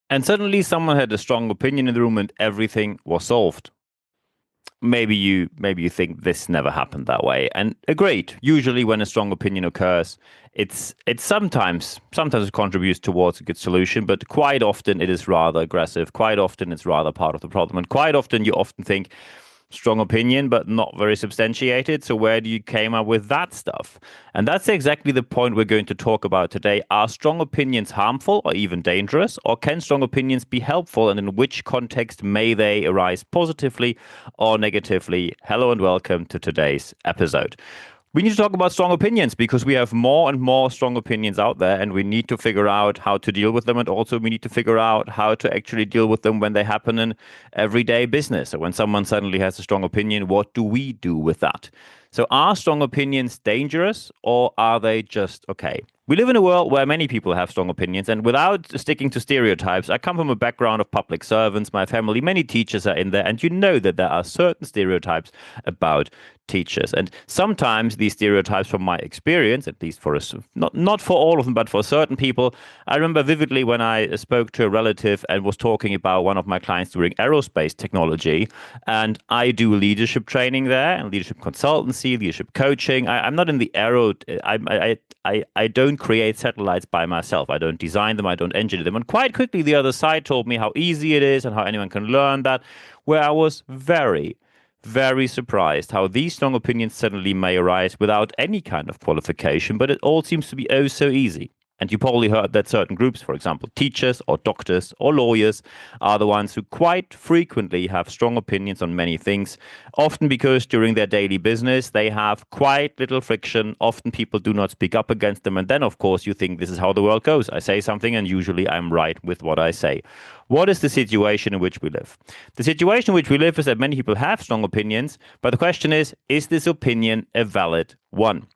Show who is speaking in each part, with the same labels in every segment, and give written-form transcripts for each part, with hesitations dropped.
Speaker 1: And suddenly someone had a strong opinion in the room and everything was solved. Maybe you think this never happened that way. And agreed. Usually when a strong opinion occurs, it's sometimes it contributes towards a good solution, but quite often it is rather aggressive. Quite often it's rather part of the problem. And quite often you often think strong opinion, but not very substantiated. So where do you came up with that stuff? And that's exactly the point we're going to talk about today. Are strong opinions harmful or even dangerous? Or can strong opinions be helpful? And in which context may they arise positively or negatively? Hello and welcome to today's episode. We need to talk about strong opinions because we have more and more strong opinions out there, and we need to figure out how to deal with them. And also, we need to figure out how to actually deal with them when they happen in everyday business. So, when someone suddenly has a strong opinion, what do we do with that? So, are strong opinions dangerous or are they just okay? We live in a world where many people have strong opinions, and without sticking to stereotypes, I come from a background of public servants, my family, many teachers are in there, and you know that there are certain stereotypes about teachers. And sometimes these stereotypes, from my experience, at least for us, not for all of them, but for certain people, I remember vividly when I spoke to a relative and was talking about one of my clients doing aerospace technology, and I do leadership training there and leadership consultancy, leadership coaching. I'm not in the aero. I don't create satellites by myself. I don't design them. I don't engineer them. And quite quickly, the other side told me how easy it is and how anyone can learn that, where I was very surprised how these strong opinions suddenly may arise without any kind of qualification, but it all seems to be oh so easy. And you probably heard that certain groups, for example, teachers or doctors or lawyers, are the ones who quite frequently have strong opinions on many things, often because during their daily business they have quite little friction. Often people do not speak up against them. And then, of course, you think this is how the world goes. I say something and usually I'm right with what I say. What is the situation in which we live? The situation in which we live is that many people have strong opinions, but the question is this opinion a valid one?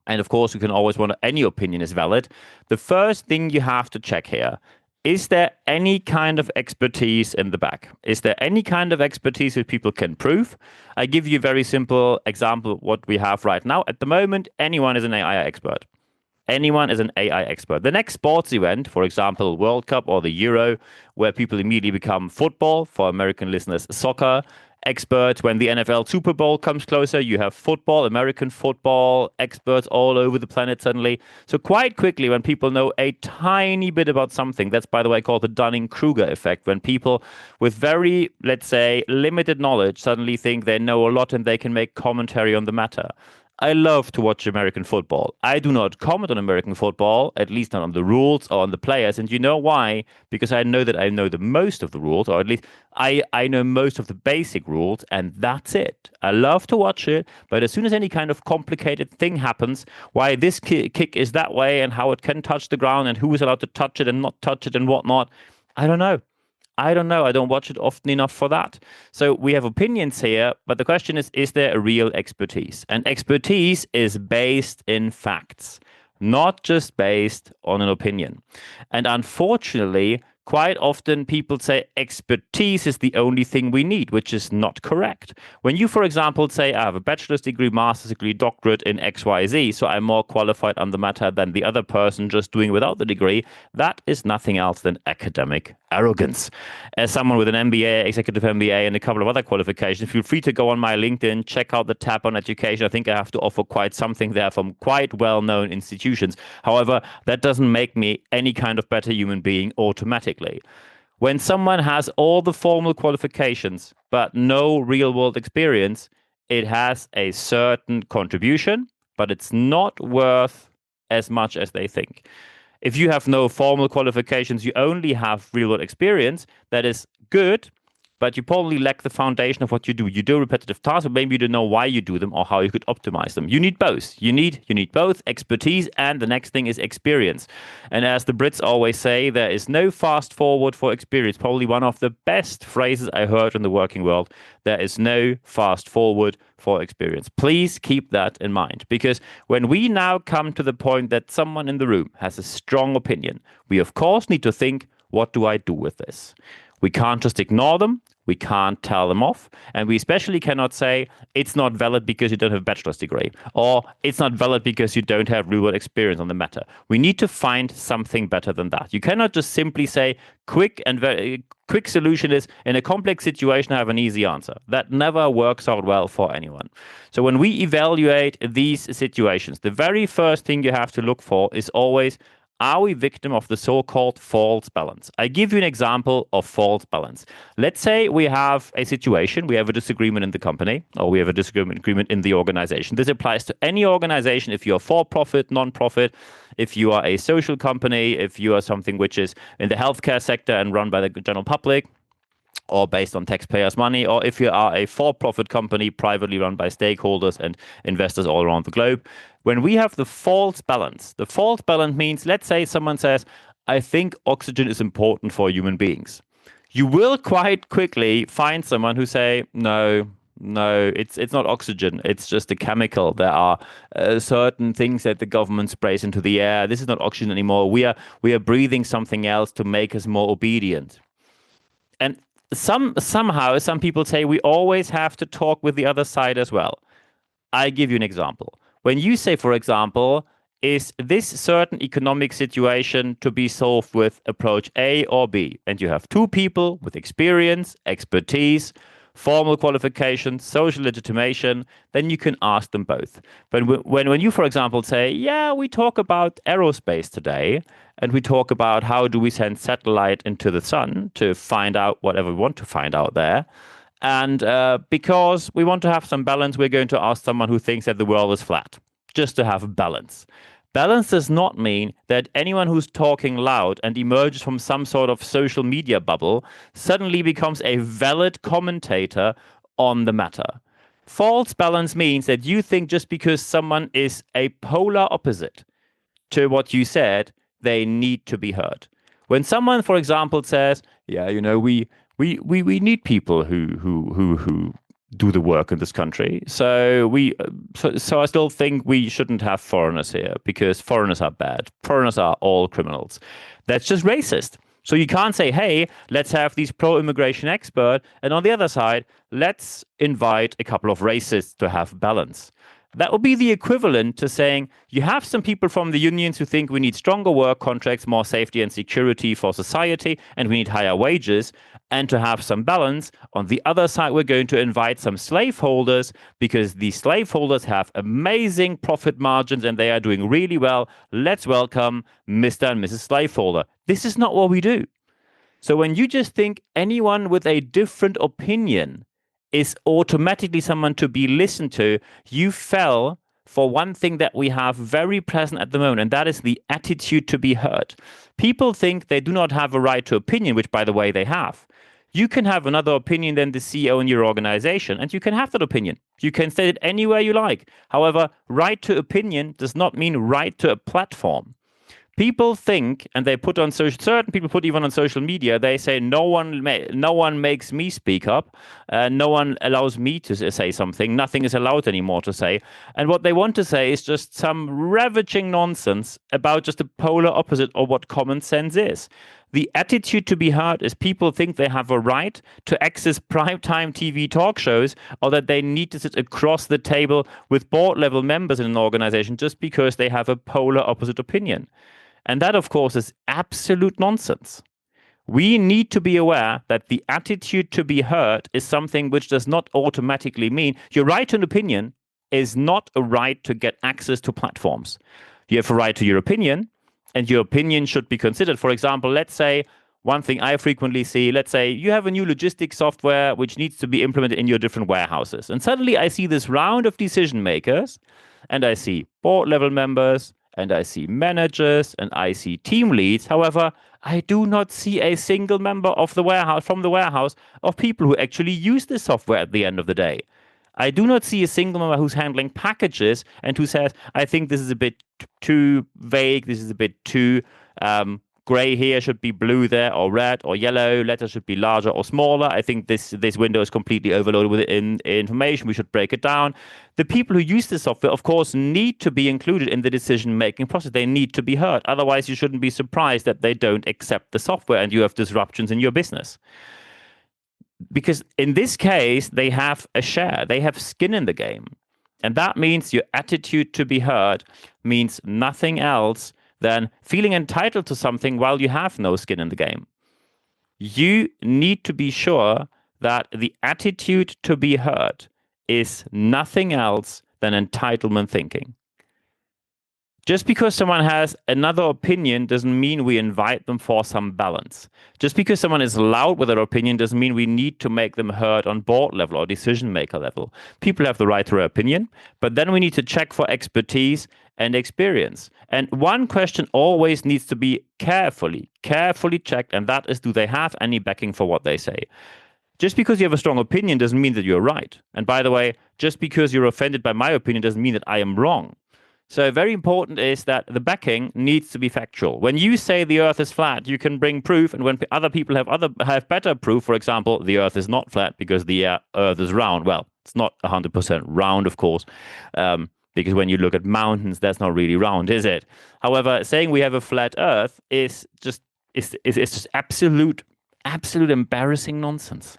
Speaker 1: And of course, you can always wonder any opinion is valid. The first thing you have to check here, is there any kind of expertise in the back? Is there any kind of expertise that people can prove? I give you a very simple example of what we have right now. At the moment, anyone is an AI expert. Anyone is an AI expert. The next sports event, for example, World Cup or the Euro, where people immediately become football, for American listeners, soccer experts. When the NFL Super Bowl comes closer, you have football, American football experts all over the planet suddenly. So quite quickly, when people know a tiny bit about something, that's, by the way, called the Dunning-Kruger effect, when people with very, let's say, limited knowledge suddenly think they know a lot and they can make commentary on the matter. I love to watch American football. I do not comment on American football, at least not on the rules or on the players. And you know why? Because I know that I know the most of the rules, or at least I know most of the basic rules, and that's it. I love to watch it, but as soon as any kind of complicated thing happens, why this kick is that way and how it can touch the ground and who is allowed to touch it and not touch it and whatnot, I don't know. I don't know. I don't watch it often enough for that. So we have opinions here, but the question is there a real expertise? And expertise is based in facts, not just based on an opinion. And unfortunately, quite often people say expertise is the only thing we need, which is not correct. When you, for example, say, I have a bachelor's degree, master's degree, doctorate in XYZ, so I'm more qualified on the matter than the other person just doing without the degree, that is nothing else than academic arrogance. As someone with an MBA, executive MBA, and a couple of other qualifications, feel free to go on my LinkedIn, check out the tab on education. I think I have to offer quite something there from quite well-known institutions. However, that doesn't make me any kind of better human being automatically. When someone has all the formal qualifications but no real-world experience, it has a certain contribution, but it's not worth as much as they think. If you have no formal qualifications, you only have real world experience, that is good, but you probably lack the foundation of what you do. You do repetitive tasks, but maybe you don't know why you do them or how you could optimize them. You need both. You need both expertise, and the next thing is experience. And as the Brits always say, there is no fast forward for experience. Probably one of the best phrases I heard in the working world. There is no fast forward for experience. Please keep that in mind, because when we now come to the point that someone in the room has a strong opinion, we of course need to think, what do I do with this? We can't just ignore them. We can't tell them off. And we especially cannot say it's not valid because you don't have a bachelor's degree, or it's not valid because you don't have real world experience on the matter. We need to find something better than that. You cannot just simply say quick solution is in a complex situation, I have an easy answer. That never works out well for anyone. So when we evaluate these situations, the very first thing you have to look for is always, are we victim of the so-called false balance? I give you an example of false balance. Let's say we have a situation, we have a disagreement in the company, or we have a disagreement in the organization. This applies to any organization. If you're for-profit, non-profit, if you are a social company, if you are something which is in the healthcare sector and run by the general public, or based on taxpayers' money, or if you are a for-profit company privately run by stakeholders and investors all around the globe. When we have the false balance means, let's say someone says, I think oxygen is important for human beings. You will quite quickly find someone who say, no, it's not oxygen. It's just a chemical. There are certain things that the government sprays into the air. This is not oxygen anymore. We are breathing something else to make us more obedient. And somehow some people say we always have to talk with the other side as well. I give you an example. When you say, for example, is this certain economic situation to be solved with approach A or B? And you have two people with experience, expertise, formal qualifications, social legitimation, then you can ask them both. But when you, for example, say, yeah, we talk about aerospace today, and we talk about how do we send satellite into the sun to find out whatever we want to find out there. And because we want to have some balance, we're going to ask someone who thinks that the world is flat, just to have balance. Balance does not mean that anyone who's talking loud and emerges from some sort of social media bubble suddenly becomes a valid commentator on the matter. False balance means that you think just because someone is a polar opposite to what you said, they need to be heard. When someone, for example, says, yeah, we need people who do the work in this country. So I still think we shouldn't have foreigners here because foreigners are bad. Foreigners are all criminals. That's just racist. So you can't say, hey, let's have these pro-immigration expert, and on the other side, let's invite a couple of racists to have balance. That would be the equivalent to saying you have some people from the unions who think we need stronger work contracts, more safety and security for society, and we need higher wages. And to have some balance, on the other side, we're going to invite some slaveholders because the slaveholders have amazing profit margins and they are doing really well. Let's welcome Mr. and Mrs. Slaveholder. This is not what we do. So when you just think anyone with a different opinion is automatically someone to be listened to, you fell for one thing that we have very present at the moment, and that is the attitude to be heard. People think they do not have a right to opinion, which, by the way, they have. You can have another opinion than the CEO in your organization, and you can have that opinion. You can state it anywhere you like. However, right to opinion does not mean right to a platform. People think, and they put on certain people put even on social media, they say no one makes me speak up, no one allows me to say something, nothing is allowed anymore to say. And what they want to say is just some ravaging nonsense about just the polar opposite of what common sense is. The attitude to be heard is people think they have a right to access primetime TV talk shows, or that they need to sit across the table with board level members in an organization just because they have a polar opposite opinion. And that, of course, is absolute nonsense. We need to be aware that the attitude to be heard is something which does not automatically mean your right to an opinion is not a right to get access to platforms. You have a right to your opinion, and your opinion should be considered. For example, let's say one thing I frequently see, let's say you have a new logistics software which needs to be implemented in your different warehouses. And suddenly I see this round of decision makers, and I see board level members, and I see managers, and I see team leads. However, I do not see a single member of the warehouse of people who actually use this software at the end of the day. I do not see a single member who's handling packages and who says, I think this is a bit too vague, this is a bit too gray here, should be blue there, or red or yellow, letters should be larger or smaller. I think this window is completely overloaded with information, we should break it down. The people who use this software, of course, need to be included in the decision-making process. They need to be heard. Otherwise, you shouldn't be surprised that they don't accept the software and you have disruptions in your business. because in this case, they have a share, they have skin in the game. And that means your attitude to be heard means nothing else than feeling entitled to something while you have no skin in the game. You need to be sure that the attitude to be heard is nothing else than entitlement thinking. Just because someone has another opinion doesn't mean we invite them for some balance. Just because someone is loud with their opinion doesn't mean we need to make them heard on board level or decision maker level. People have the right to their opinion, but then we need to check for expertise and experience. And one question always needs to be carefully checked, and that is, do they have any backing for what they say? Just because you have a strong opinion doesn't mean that you're right. And by the way, just because you're offended by my opinion doesn't mean that I am wrong. So very important is that the backing needs to be factual. When you say the Earth is flat, you can bring proof, and when other people have better proof, for example, the Earth is not flat because the Earth is round. Well, it's not 100% round, of course, because when you look at mountains, that's not really round, is it? However, saying we have a flat Earth is just absolute embarrassing nonsense.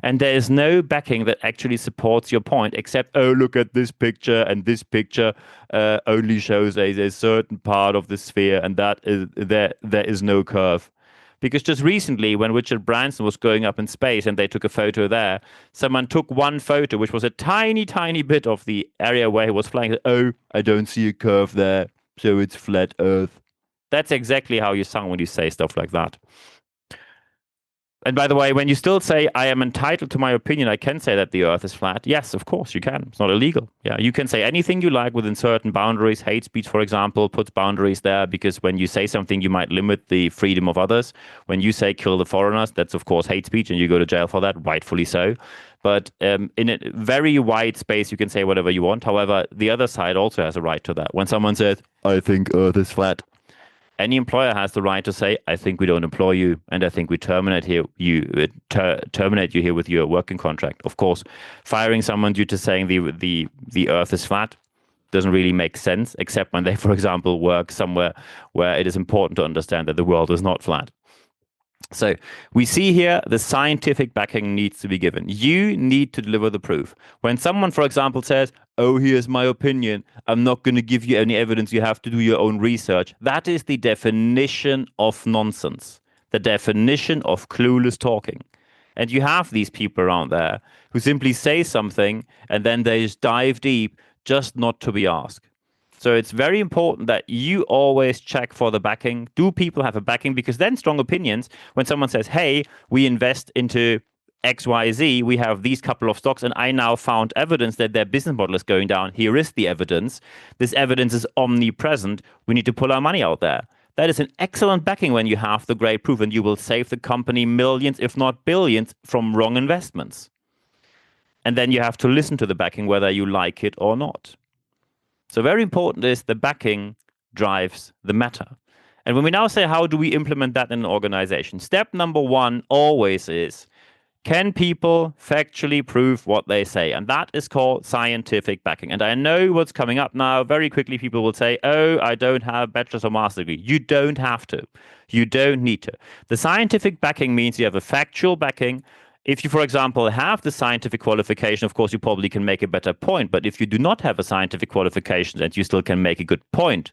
Speaker 1: And there is no backing that actually supports your point, except, oh, look at this picture, and this picture only shows a certain part of the sphere, and that is there is no curve. Because just recently, when Richard Branson was going up in space and they took a photo there, someone took one photo, which was a tiny, tiny bit of the area where he was flying. Oh, I don't see a curve there, so it's flat Earth. That's exactly how you sound when you say stuff like that. And by the way, when you still say, I am entitled to my opinion, I can say that the Earth is flat. Yes, of course, you can. It's not illegal. Yeah, you can say anything you like within certain boundaries. Hate speech, for example, puts boundaries there because when you say something, you might limit the freedom of others. When you say kill the foreigners, that's, of course, hate speech, and you go to jail for that, rightfully so. But in a very wide space, you can say whatever you want. However, the other side also has a right to that. When someone says, I think Earth is flat, any employer has the right to say, I think we don't employ you, and I think we terminate you here with your working contract. Of course, firing someone due to saying the Earth is flat doesn't really make sense, except when they, for example, work somewhere where it is important to understand that the world is not flat. So we see here the scientific backing needs to be given. You need to deliver the proof. When someone, for example, says, oh, here's my opinion, I'm not going to give you any evidence, you have to do your own research. That is the definition of nonsense, the definition of clueless talking. And you have these people around there who simply say something and then they just dive deep just not to be asked. So it's very important that you always check for the backing. Do people have a backing? Because then strong opinions, when someone says, hey, we invest into XYZ, we have these couple of stocks, and I now found evidence that their business model is going down. Here is the evidence. This evidence is omnipresent. We need to pull our money out there. That is an excellent backing when you have the great proof, and you will save the company millions, if not billions, from wrong investments. And then you have to listen to the backing, whether you like it or not. So very important is the backing drives the matter. And when we now say, how do we implement that in an organization? Step number one always is, can people factually prove what they say? And that is called scientific backing. And I know what's coming up now. Very quickly, people will say, oh, I don't have a bachelor's or master's degree. You don't have to. You don't need to. The scientific backing means you have a factual backing. If you, for example, have the scientific qualification, of course, you probably can make a better point. But if you do not have a scientific qualification and you still can make a good point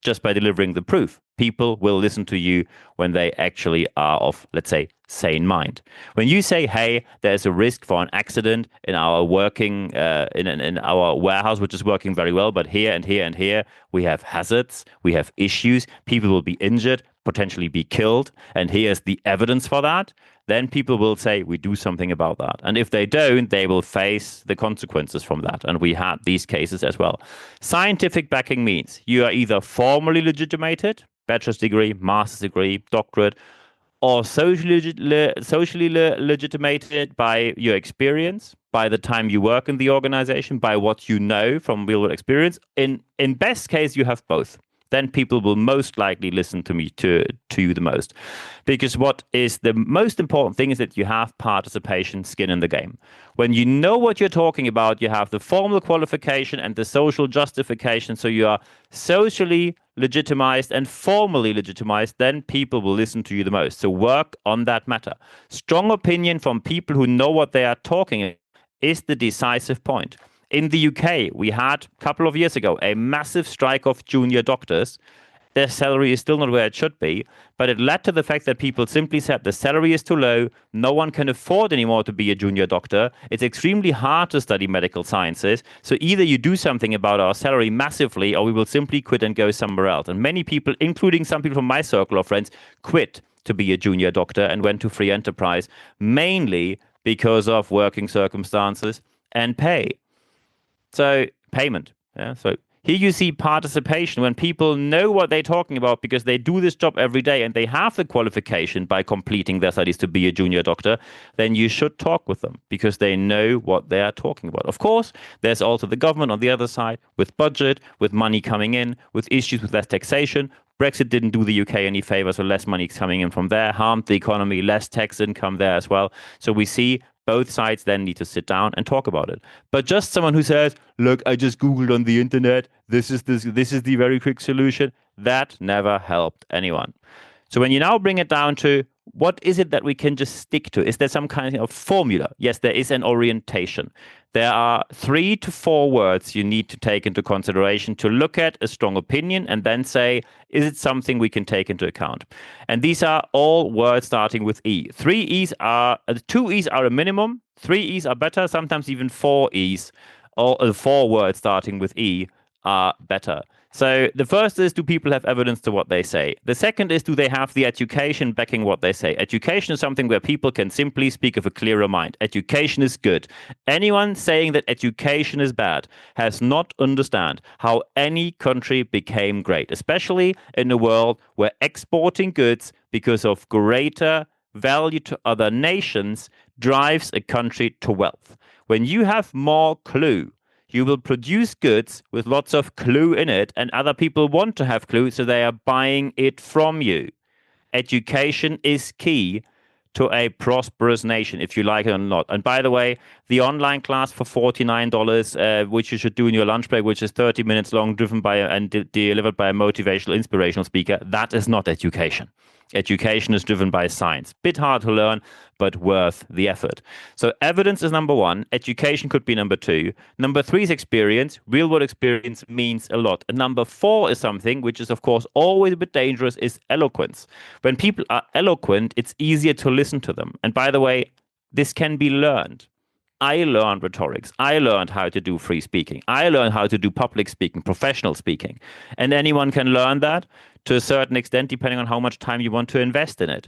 Speaker 1: just by delivering the proof, people will listen to you when they actually are of, let's say, sane mind. When you say, hey, there's a risk for an accident in our working, in our warehouse, which is working very well, but here and here and here, we have hazards, we have issues, people will be injured, potentially be killed, and here's the evidence for that, then people will say, we do something about that. And if they don't, they will face the consequences from that. And we had these cases as well. Scientific backing means you are either formally legitimated, bachelor's degree, master's degree, doctorate, or socially legitimated by your experience, by the time you work in the organization, by what you know from real world experience. In best case, you have both. then people will most likely listen to you the most. Because what is the most important thing is that you have participation, skin in the game. When you know what you're talking about, you have the formal qualification and the social justification, so you are socially legitimized and formally legitimized, then people will listen to you the most. So work on that matter. Strong opinion from people who know what they are talking about is the decisive point. In the UK, we had a couple of years ago a massive strike of junior doctors. Their salary is still not where it should be, but it led to the fact that people simply said the salary is too low, no one can afford anymore to be a junior doctor, it's extremely hard to study medical sciences, so either you do something about our salary massively or we will simply quit and go somewhere else. And many people, including some people from my circle of friends, quit to be a junior doctor and went to free enterprise, mainly because of working circumstances and pay. So payment. Yeah. So here you see participation when people know what they're talking about because they do this job every day and they have the qualification by completing their studies to be a junior doctor, then you should talk with them because they know what they are talking about. Of course, there's also the government on the other side with budget, with money coming in, with issues with less taxation. Brexit didn't do the UK any favors, so less money coming in from there, harmed the economy, less tax income there as well. So we see both sides then need to sit down and talk about it. But just someone who says, look, I just Googled on the internet, this is the very quick solution, that never helped anyone. So when you now bring it down to what is it that we can just stick to? Is there some kind of formula? Yes, there is an orientation. There are 3 to 4 words you need to take into consideration to look at a strong opinion and then say, is it something we can take into account? And these are all words starting with E. 2 E's are a minimum, 3 E's are better, sometimes even 4 E's. All 4 words starting with E are better. So the first is, do people have evidence to what they say? The second is, do they have the education backing what they say? Education is something where people can simply speak of a clearer mind. Education is good. Anyone saying that education is bad has not understand how any country became great, especially in a world where exporting goods because of greater value to other nations drives a country to wealth. When you have more clue, you will produce goods with lots of clue in it, and other people want to have clue, so they are buying it from you. Education is key to a prosperous nation, if you like it or not. And by the way, the online class for $49, which you should do in your lunch break, which is 30 minutes long, driven by and delivered by a motivational, inspirational speaker, that is not education. Education is driven by science. Bit hard to learn, but worth the effort. So evidence is number 1. Education could be number 2. Number 3 is experience. Real world experience means a lot. And number 4 is something which is, of course, always a bit dangerous, is eloquence. When people are eloquent, it's easier to listen to them. And by the way, this can be learned. I learned rhetorics. I learned how to do free speaking. I learned how to do public speaking, professional speaking. And anyone can learn that to a certain extent, depending on how much time you want to invest in it.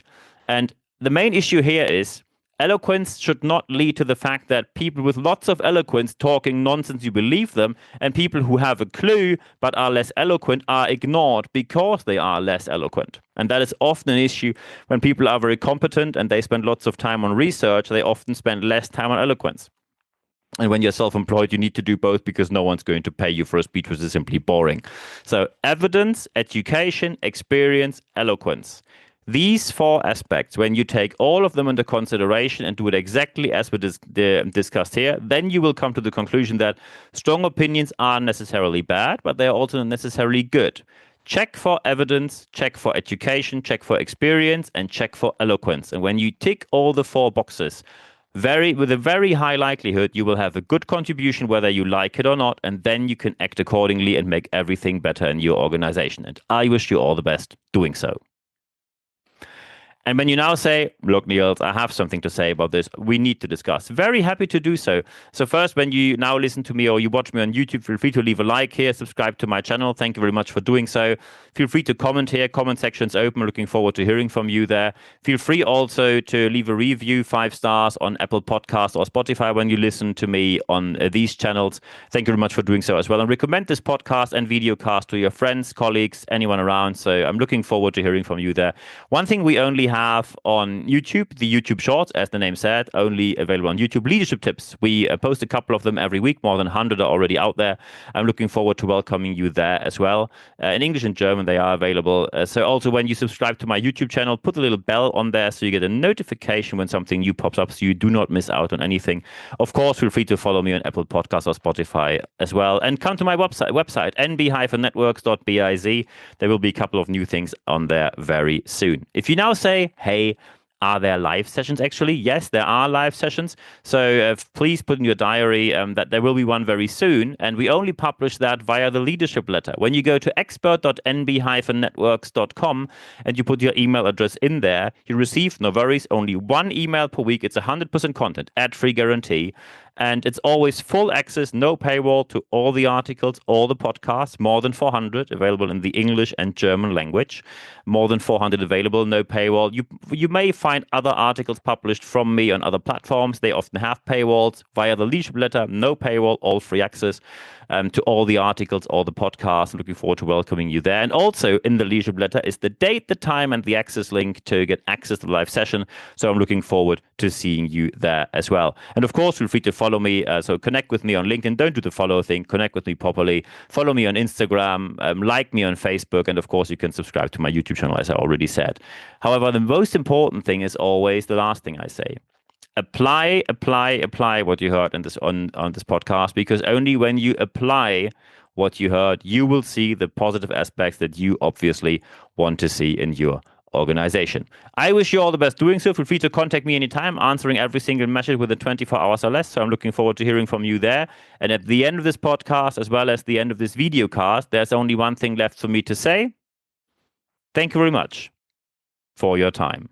Speaker 1: And the main issue here is eloquence should not lead to the fact that people with lots of eloquence talking nonsense, you believe them, and people who have a clue but are less eloquent are ignored because they are less eloquent. And that is often an issue when people are very competent and they spend lots of time on research, they often spend less time on eloquence. And when you're self-employed, you need to do both because no one's going to pay you for a speech which is simply boring. So evidence, education, experience, eloquence. These 4 aspects, when you take all of them into consideration and do it exactly as we discussed here, then you will come to the conclusion that strong opinions aren't necessarily bad, but they're also not necessarily good. Check for evidence, check for education, check for experience, and check for eloquence. And when you tick all the 4 boxes, with a very high likelihood, you will have a good contribution whether you like it or not, and then you can act accordingly and make everything better in your organization. And I wish you all the best doing so. And when you now say, look, Niels, I have something to say about this, we need to discuss. Very happy to do so. So first, when you now listen to me or you watch me on YouTube, feel free to leave a like here, subscribe to my channel. Thank you very much for doing so. Feel free to comment here. Comment section's open. Looking forward to hearing from you there. Feel free also to leave a review, 5 stars on Apple Podcasts or Spotify when you listen to me on these channels. Thank you very much for doing so as well. And recommend this podcast and videocast to your friends, colleagues, anyone around. So I'm looking forward to hearing from you there. One thing we only have on YouTube, the YouTube Shorts, as the name said, only available on YouTube, leadership tips. We post a couple of them every week. More than 100 are already out there. I'm looking forward to welcoming you there as well. In English and German, they are available. So also when you subscribe to my YouTube channel, put a little bell on there so you get a notification when something new pops up so you do not miss out on anything. Of course, feel free to follow me on Apple Podcasts or Spotify as well. And come to my website nb-networks.biz. There will be a couple of new things on there very soon. If you now say, hey, are there live sessions actually? Yes, there are live sessions. So please put in your diary that there will be one very soon. And we only publish that via the leadership letter. When you go to expert.nb-networks.com and you put your email address in there, you receive, no worries, only one email per week. It's 100% content, ad-free guarantee. And it's always full access, no paywall to all the articles, all the podcasts, more than 400 available in the English and German language. More than 400 available, no paywall. You may find other articles published from me on other platforms. They often have paywalls. Via the leadership letter, no paywall, all free access to all the articles, all the podcasts. I'm looking forward to welcoming you there. And also in the leadership letter is the date, the time, and the access link to get access to the live session. So I'm looking forward to seeing you there as well. And of course, feel free to follow me. So connect with me on LinkedIn. Don't do the follow thing. Connect with me properly. Follow me on Instagram. Like me on Facebook. And of course, you can subscribe to my YouTube channel, as I already said. However, the most important thing is always the last thing I say. Apply what you heard in this on this podcast, because only when you apply what you heard, you will see the positive aspects that you obviously want to see in your organization. I wish you all the best doing so. Feel free to contact me anytime, answering every single message within 24 hours or less. So I'm looking forward to hearing from you there. And at the end of this podcast, as well as the end of this video cast, there's only one thing left for me to say. Thank you very much for your time.